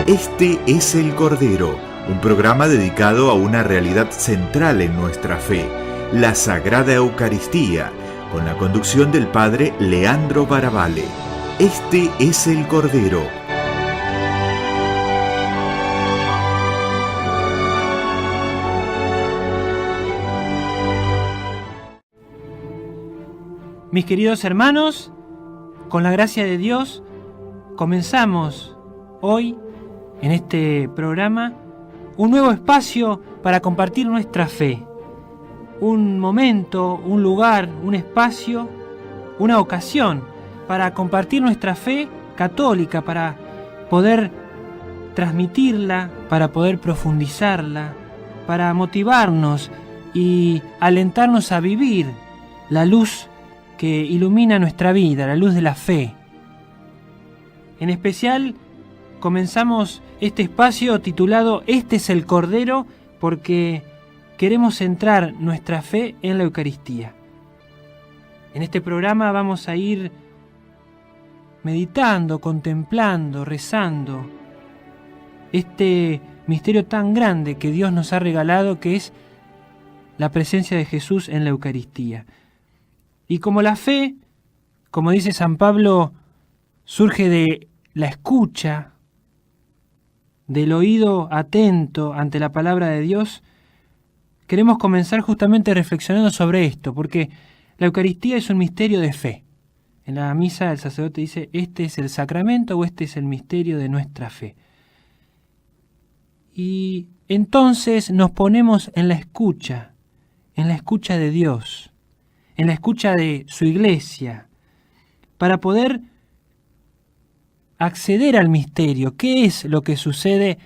Este es El Cordero, un programa dedicado a una realidad central en nuestra fe, la Sagrada Eucaristía, con la conducción del Padre Leandro Barabale. Este es El Cordero. Mis queridos hermanos, con la gracia de Dios, comenzamos hoy, en este programa, un nuevo espacio para compartir nuestra fe. Un momento, un lugar, un espacio, una ocasión para compartir nuestra fe católica, para poder transmitirla, para poder profundizarla, para motivarnos y alentarnos a vivir la luz que ilumina nuestra vida, la luz de la fe. En especial, comenzamos este espacio titulado Este es el Cordero, porque queremos centrar nuestra fe en la Eucaristía. En este programa vamos a ir meditando, contemplando, rezando este misterio tan grande que Dios nos ha regalado, que es la presencia de Jesús en la Eucaristía. Y como la fe, como dice San Pablo, surge de la escucha, del oído atento ante la palabra de Dios, queremos comenzar justamente reflexionando sobre esto, porque la Eucaristía es un misterio de fe. En la misa el sacerdote dice, este es el sacramento o este es el misterio de nuestra fe. Y entonces nos ponemos en la escucha de Dios, en la escucha de su Iglesia, para poder acceder al misterio. ¿Qué es lo que sucede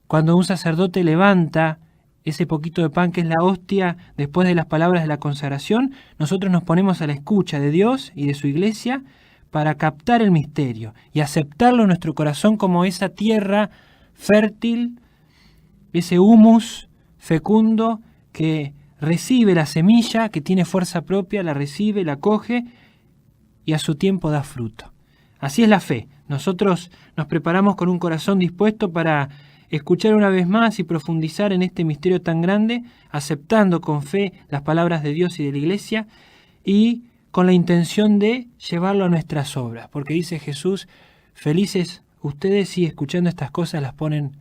cuando un sacerdote levanta ese poquito de pan que es la hostia después de las palabras de la consagración? Nosotros nos ponemos a la escucha de Dios y de su Iglesia para captar el misterio y aceptarlo en nuestro corazón como esa tierra fértil, ese humus fecundo que recibe la semilla, que tiene fuerza propia, la recibe, la coge y a su tiempo da fruto. Así es la fe. Nosotros nos preparamos con un corazón dispuesto para escuchar una vez más y profundizar en este misterio tan grande, aceptando con fe las palabras de Dios y de la Iglesia y con la intención de llevarlo a nuestras obras. Porque dice Jesús, felices ustedes si escuchando estas cosas las ponen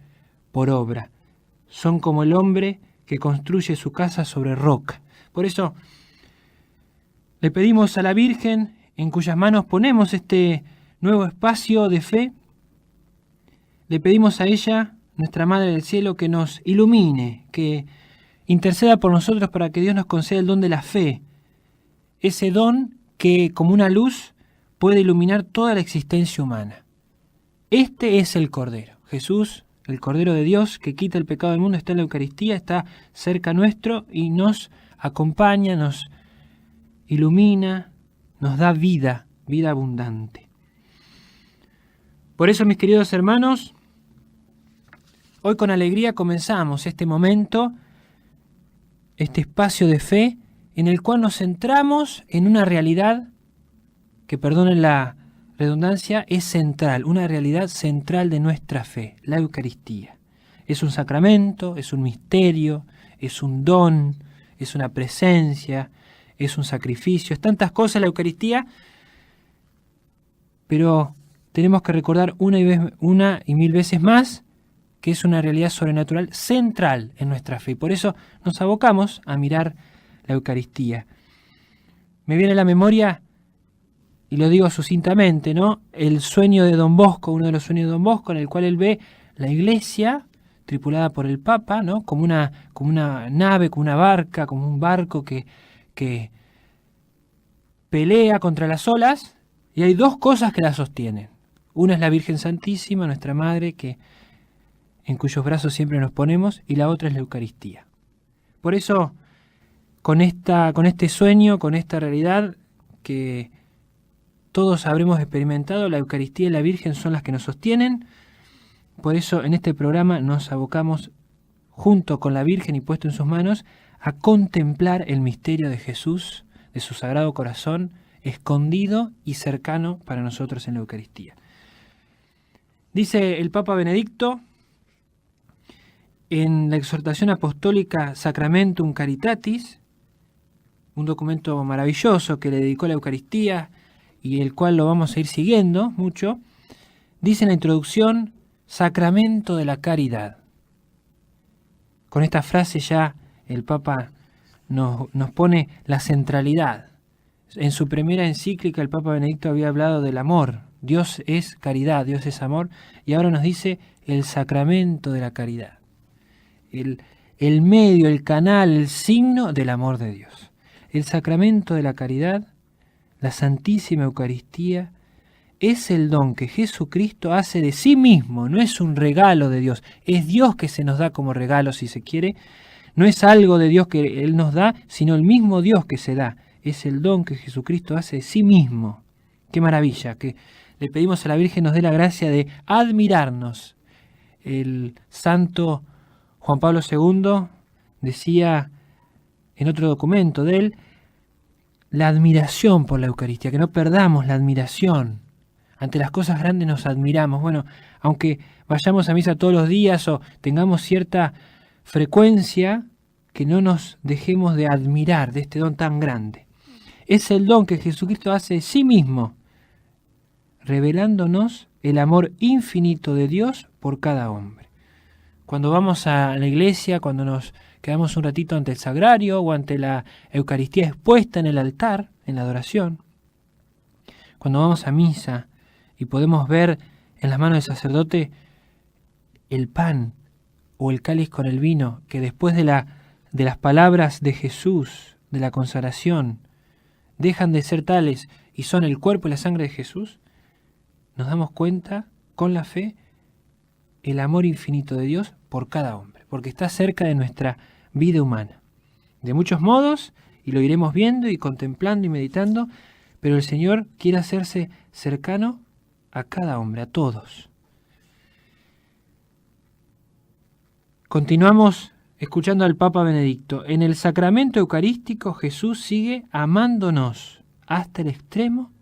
por obra. Son como el hombre que construye su casa sobre roca. Por eso le pedimos a la Virgen, en cuyas manos ponemos este nuevo espacio de fe, le pedimos a ella, nuestra Madre del Cielo, que nos ilumine, que interceda por nosotros para que Dios nos conceda el don de la fe, ese don que como una luz puede iluminar toda la existencia humana. Este es el Cordero, Jesús, el Cordero de Dios que quita el pecado del mundo, está en la Eucaristía, está cerca nuestro y nos acompaña, nos ilumina, nos da vida, vida abundante. Por eso, mis queridos hermanos, hoy con alegría comenzamos este momento, este espacio de fe, en el cual nos centramos en una realidad que, perdonen la redundancia, es central, una realidad central de nuestra fe, la Eucaristía. Es un sacramento, es un misterio, es un don, es una presencia, es un sacrificio, es tantas cosas la Eucaristía, pero tenemos que recordar una y mil veces más que es una realidad sobrenatural central en nuestra fe. Por eso nos abocamos a mirar la Eucaristía. Me viene a la memoria, y lo digo sucintamente, ¿no?, el sueño de Don Bosco, uno de los sueños de Don Bosco, en el cual él ve la Iglesia tripulada por el Papa, ¿no?, como una nave, como una barca, como un barco que pelea contra las olas, y hay dos cosas que la sostienen. Una es la Virgen Santísima, nuestra Madre, en cuyos brazos siempre nos ponemos, y la otra es la Eucaristía. Por eso, con este sueño, con esta realidad que todos habremos experimentado, la Eucaristía y la Virgen son las que nos sostienen. Por eso, en este programa nos abocamos, junto con la Virgen y puesto en sus manos, a contemplar el misterio de Jesús, de su Sagrado Corazón, escondido y cercano para nosotros en la Eucaristía. Dice el Papa Benedicto en la exhortación apostólica Sacramentum Caritatis, un documento maravilloso que le dedicó a la Eucaristía y el cual lo vamos a ir siguiendo mucho, dice en la introducción, Sacramento de la Caridad. Con esta frase ya el Papa nos pone la centralidad. En su primera encíclica el Papa Benedicto había hablado del amor. Dios es caridad, Dios es amor, y ahora nos dice el sacramento de la caridad. El medio, el canal, el signo del amor de Dios. El sacramento de la caridad, la Santísima Eucaristía, es el don que Jesucristo hace de sí mismo, no es un regalo de Dios, es Dios que se nos da como regalo si se quiere, no es algo de Dios que Él nos da, sino el mismo Dios que se da, es el don que Jesucristo hace de sí mismo. ¡Qué maravilla! Que le pedimos a la Virgen nos dé la gracia de admirarnos. El santo Juan Pablo II decía en otro documento de él, la admiración por la Eucaristía, que no perdamos la admiración. Ante las cosas grandes nos admiramos. Bueno, aunque vayamos a misa todos los días o tengamos cierta frecuencia, que no nos dejemos de admirar de este don tan grande. Es el don que Jesucristo hace de sí mismo, revelándonos el amor infinito de Dios por cada hombre. Cuando vamos a la iglesia, cuando nos quedamos un ratito ante el sagrario o ante la Eucaristía expuesta en el altar, en la adoración, cuando vamos a misa y podemos ver en las manos del sacerdote el pan o el cáliz con el vino, que después de las palabras de Jesús, de la consagración, dejan de ser tales y son el cuerpo y la sangre de Jesús, nos damos cuenta con la fe el amor infinito de Dios por cada hombre, porque está cerca de nuestra vida humana. De muchos modos, y lo iremos viendo y contemplando y meditando, pero el Señor quiere hacerse cercano a cada hombre, a todos. Continuamos escuchando al Papa Benedicto. En el sacramento eucarístico Jesús sigue amándonos hasta el extremo,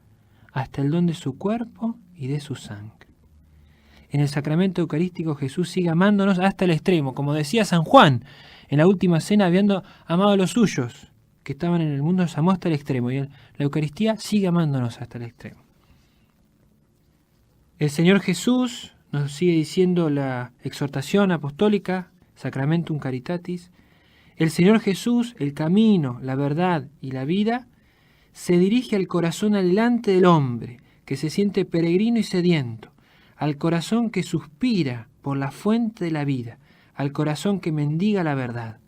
hasta el don de su cuerpo y de su sangre. En el sacramento eucarístico Jesús sigue amándonos hasta el extremo, como decía San Juan, en la última cena, habiendo amado a los suyos que estaban en el mundo, los amó hasta el extremo, y la Eucaristía sigue amándonos hasta el extremo. El Señor Jesús, nos sigue diciendo la exhortación apostólica, Sacramentum Caritatis, el Señor Jesús, el camino, la verdad y la vida, se dirige al corazón adelante del hombre, que se siente peregrino y sediento, al corazón que suspira por la fuente de la vida, al corazón que mendiga la verdad.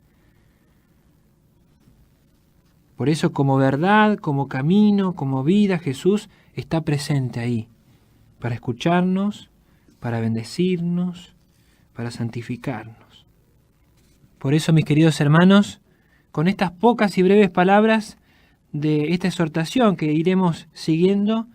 Por eso, como verdad, como camino, como vida, Jesús está presente ahí, para escucharnos, para bendecirnos, para santificarnos. Por eso, mis queridos hermanos, con estas pocas y breves palabras de esta exhortación que iremos siguiendo,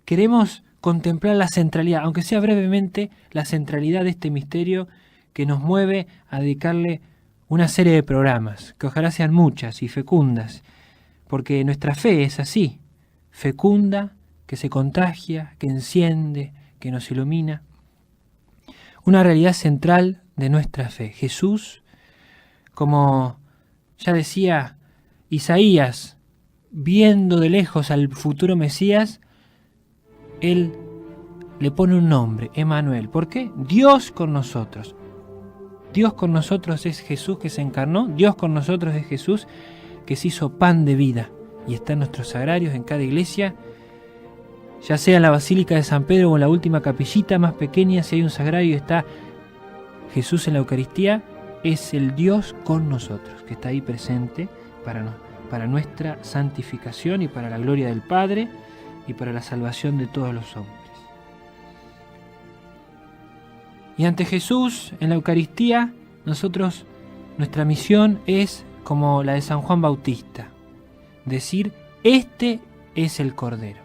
queremos contemplar la centralidad, aunque sea brevemente, la centralidad de este misterio que nos mueve a dedicarle una serie de programas, que ojalá sean muchas y fecundas, porque nuestra fe es así, fecunda, que se contagia, que enciende, que nos ilumina. Una realidad central de nuestra fe. Jesús, como ya decía Isaías, viendo de lejos al futuro Mesías, él le pone un nombre, Emmanuel. ¿Por qué? Dios con nosotros. Dios con nosotros es Jesús que se encarnó, Dios con nosotros es Jesús que se hizo pan de vida y está en nuestros sagrarios, en cada iglesia, ya sea en la Basílica de San Pedro o en la última capillita más pequeña, si hay un sagrario y está Jesús en la Eucaristía, es el Dios con nosotros, que está ahí presente para nuestra santificación y para la gloria del Padre y para la salvación de todos los hombres. Y ante Jesús, en la Eucaristía, nuestra misión es como la de San Juan Bautista, decir, este es el Cordero.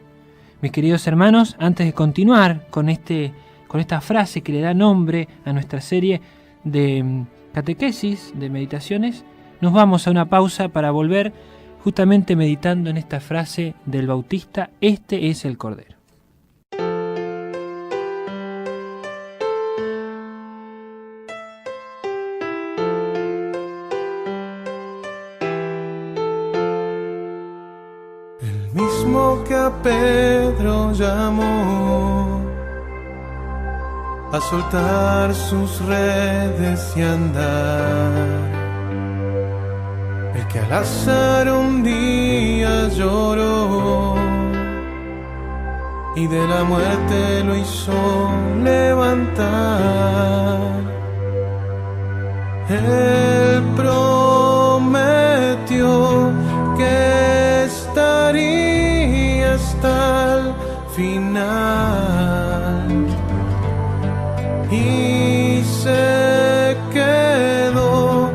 Mis queridos hermanos, antes de continuar con esta frase que le da nombre a nuestra serie de catequesis, de meditaciones, nos vamos a una pausa para volver justamente meditando en esta frase del Bautista, este es el Cordero. mismo que a Pedro llamó a soltar sus redes y andar. El que al azar un día lloró y de la muerte lo hizo levantar. Él prometió que estaría hasta el final y se quedó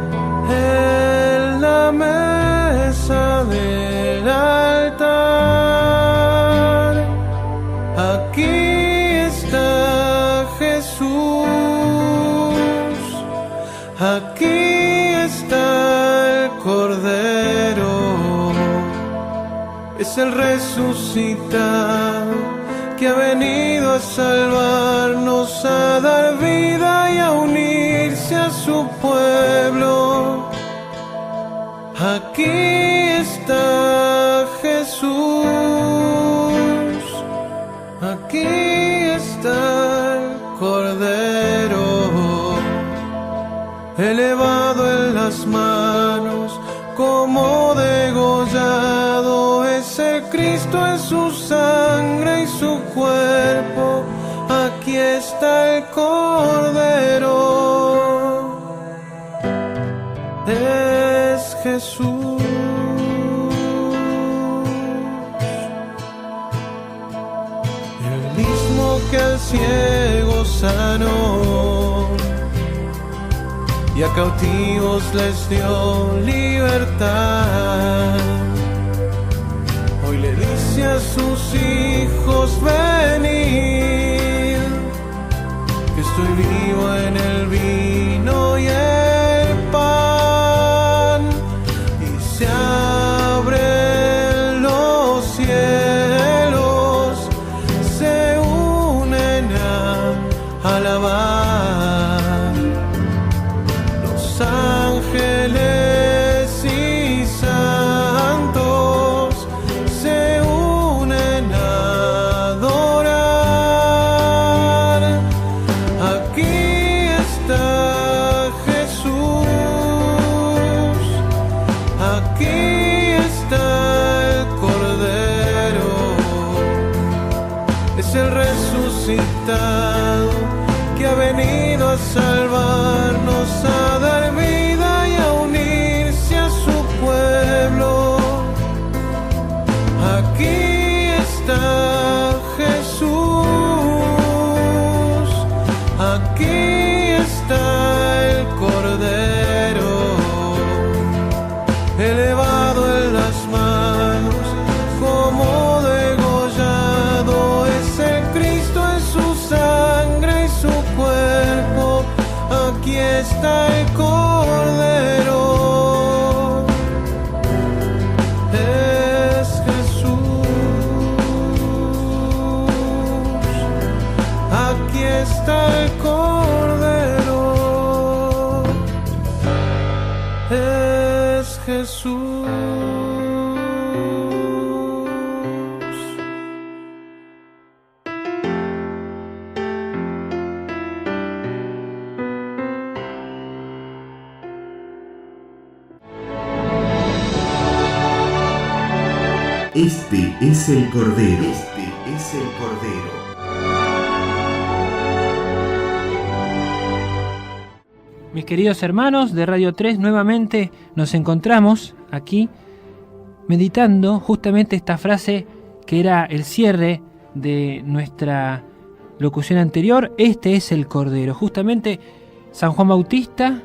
en la mesa del altar. Aquí está Jesús, aquí está el Cordero, es el resucitado que ha venido a salvarnos, a dar vida y a unirse a su pueblo. Aquí está Jesús, aquí está el Cordero, elevado en las manos como degollado, es el Cristo en su sangre y su cuerpo. Aquí está el Cordero, es Jesús. El mismo que al ciego sanó y a cautivos les dio libertad, hoy le dice a sus hijos: venid, que estoy vivo en el vino y el pan. Y se abren los cielos, se unen a alabar los ángeles y santos, se unen a adorar. Aquí está Jesús, aquí está el Cordero, es el resucitado que ha venido a salvarnos, a dar vida y a unirse a su pueblo. Aquí está Jesús, aquí está el Cordero, elevado en las manos como degollado, es el Cristo en su sangre y su cuerpo. Aquí está el Cordero, es Jesús. Aquí está el Cordero, es Jesús. Este es el Cordero. Este es el Cordero. Mis queridos hermanos de Radio 3, nuevamente nos encontramos aquí meditando justamente esta frase que era el cierre de nuestra locución anterior. Este es el Cordero. Justamente San Juan Bautista,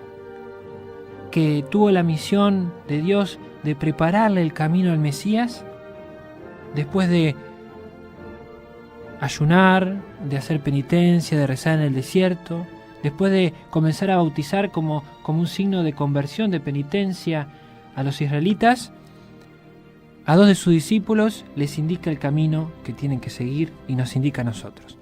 que tuvo la misión de Dios de prepararle el camino al Mesías, después de ayunar, de hacer penitencia, de rezar en el desierto, después de comenzar a bautizar como un signo de conversión, de penitencia a los israelitas, a dos de sus discípulos les indica el camino que tienen que seguir y nos indica a nosotros.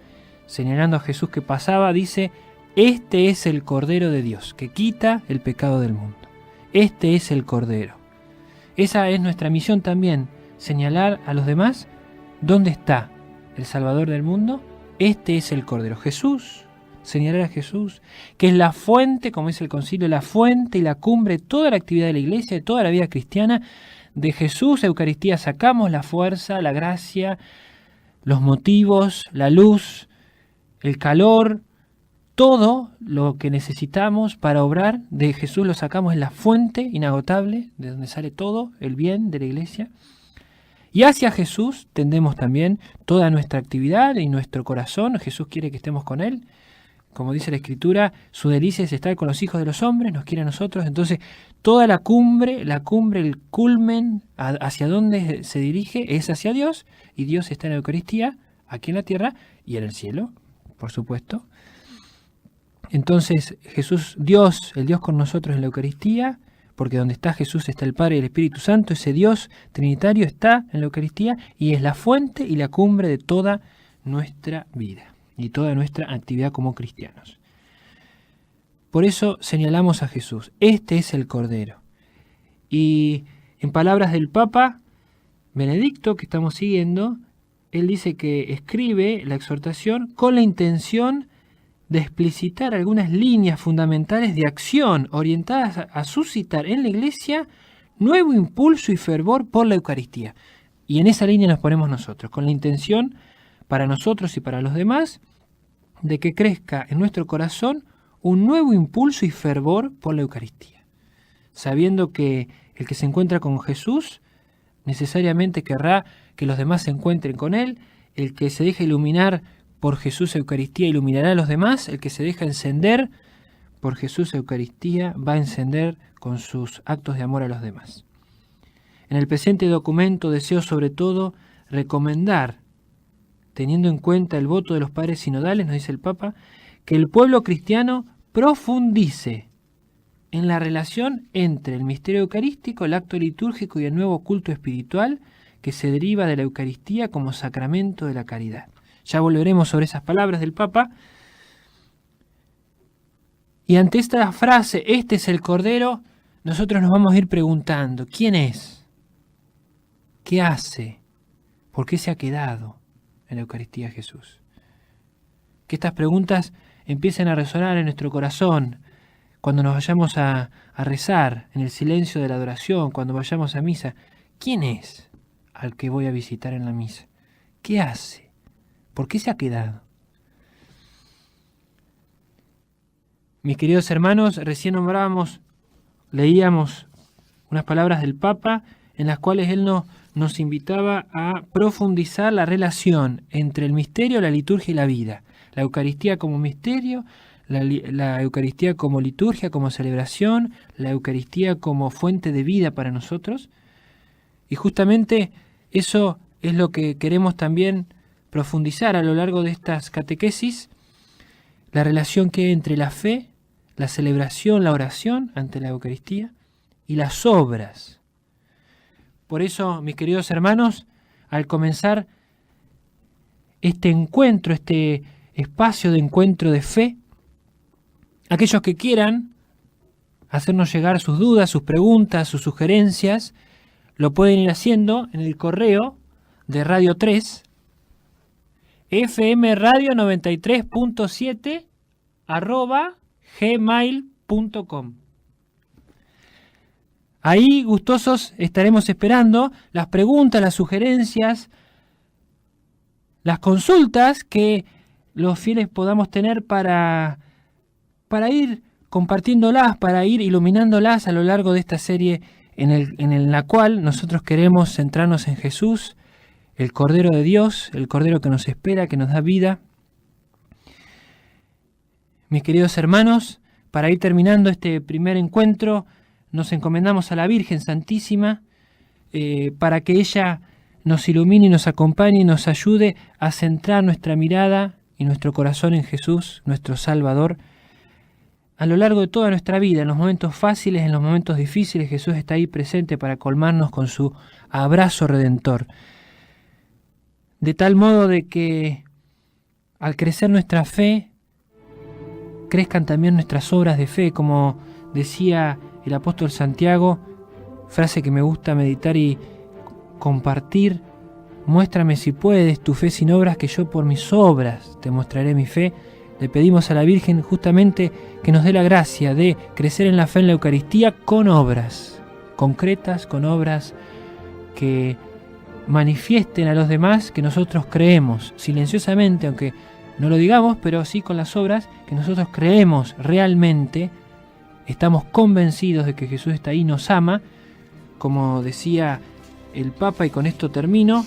Señalando a Jesús que pasaba, dice: este es el Cordero de Dios, que quita el pecado del mundo. Este es el Cordero. Esa es nuestra misión también, señalar a los demás ¿Dónde está el Salvador del mundo? Este es el Cordero. Jesús, señalar a Jesús, que es la fuente, como dice el concilio, la fuente y la cumbre de toda la actividad de la Iglesia, de toda la vida cristiana. De Jesús, Eucaristía, sacamos la fuerza, la gracia, los motivos, la luz, el calor, todo lo que necesitamos para obrar. De Jesús lo sacamos, en la fuente inagotable, de donde sale todo el bien de la Iglesia. Y hacia Jesús tendemos también toda nuestra actividad y nuestro corazón. Jesús quiere que estemos con Él. Como dice la Escritura, su delicia es estar con los hijos de los hombres, nos quiere a nosotros. Entonces, toda la cumbre, el culmen, hacia donde se dirige, es hacia Dios. Y Dios está en la Eucaristía, aquí en la tierra y en el cielo, por supuesto. Entonces, Jesús, Dios, el Dios con nosotros en la Eucaristía, porque donde está Jesús está el Padre y el Espíritu Santo. Ese Dios trinitario está en la Eucaristía y es la fuente y la cumbre de toda nuestra vida y toda nuestra actividad como cristianos. Por eso señalamos a Jesús. Este es el Cordero. Y en palabras del Papa Benedicto, que estamos siguiendo, él dice que escribe la exhortación con la intención de explicitar algunas líneas fundamentales de acción orientadas a suscitar en la Iglesia nuevo impulso y fervor por la Eucaristía. Y en esa línea nos ponemos nosotros, con la intención para nosotros y para los demás de que crezca en nuestro corazón un nuevo impulso y fervor por la Eucaristía, sabiendo que el que se encuentra con Jesús necesariamente querrá que los demás se encuentren con Él. El que se deja iluminar por Jesús Eucaristía iluminará a los demás. El que se deja encender por Jesús Eucaristía va a encender con sus actos de amor a los demás. En el presente documento deseo sobre todo recomendar, teniendo en cuenta el voto de los padres sinodales, nos dice el Papa, que el pueblo cristiano profundice en la relación entre el misterio eucarístico, el acto litúrgico y el nuevo culto espiritual que se deriva de la Eucaristía como sacramento de la caridad. Ya volveremos sobre esas palabras del Papa. Y ante esta frase, este es el Cordero, nosotros nos vamos a ir preguntando, ¿quién es? ¿Qué hace? ¿Por qué se ha quedado en la Eucaristía Jesús? Que estas preguntas empiecen a resonar en nuestro corazón cuando nos vayamos a rezar en el silencio de la adoración, cuando vayamos a misa. ¿Quién es al que voy a visitar en la misa? ¿Qué hace? ¿Por qué se ha quedado? Mis queridos hermanos, recién leíamos unas palabras del Papa en las cuales él nos invitaba a profundizar la relación entre el misterio, la liturgia y la vida. La Eucaristía como misterio, la Eucaristía como liturgia, como celebración, la Eucaristía como fuente de vida para nosotros. Y justamente eso es lo que queremos también profundizar a lo largo de estas catequesis, la relación que hay entre la fe, la celebración, la oración ante la Eucaristía y las obras. Por eso, mis queridos hermanos, al comenzar este encuentro, este espacio de encuentro de fe, aquellos que quieran hacernos llegar sus dudas, sus preguntas, sus sugerencias, lo pueden ir haciendo en el correo de Radio 3, fmradio93.7 @gmail.com. Ahí, gustosos, estaremos esperando las preguntas, las sugerencias, las consultas que los fieles podamos tener para ir compartiéndolas, para ir iluminándolas a lo largo de esta serie en la cual nosotros queremos centrarnos en Jesús, el Cordero de Dios, el Cordero que nos espera, que nos da vida. Mis queridos hermanos, para ir terminando este primer encuentro, nos encomendamos a la Virgen Santísima para que ella nos ilumine y nos acompañe y nos ayude a centrar nuestra mirada y nuestro corazón en Jesús, nuestro Salvador. A lo largo de toda nuestra vida, en los momentos fáciles, en los momentos difíciles, Jesús está ahí presente para colmarnos con su abrazo redentor. De tal modo de que al crecer nuestra fe, crezcan también nuestras obras de fe, como decía el apóstol Santiago, frase que me gusta meditar y compartir muéstrame si puedes tu fe sin obras, que yo por mis obras te mostraré mi fe. Le pedimos a la Virgen justamente que nos dé la gracia de crecer en la fe en la Eucaristía con obras concretas, con obras que manifiesten a los demás que nosotros creemos silenciosamente, aunque no lo digamos, pero sí con las obras, que nosotros creemos realmente, estamos convencidos de que Jesús está ahí, nos ama, como decía el Papa, y con esto termino: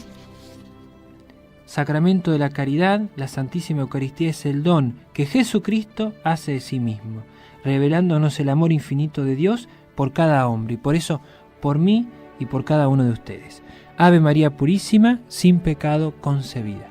sacramento de la caridad, la Santísima Eucaristía es el don que Jesucristo hace de sí mismo, revelándonos el amor infinito de Dios por cada hombre, y por eso, por mí y por cada uno de ustedes. Ave María Purísima, sin pecado concebida.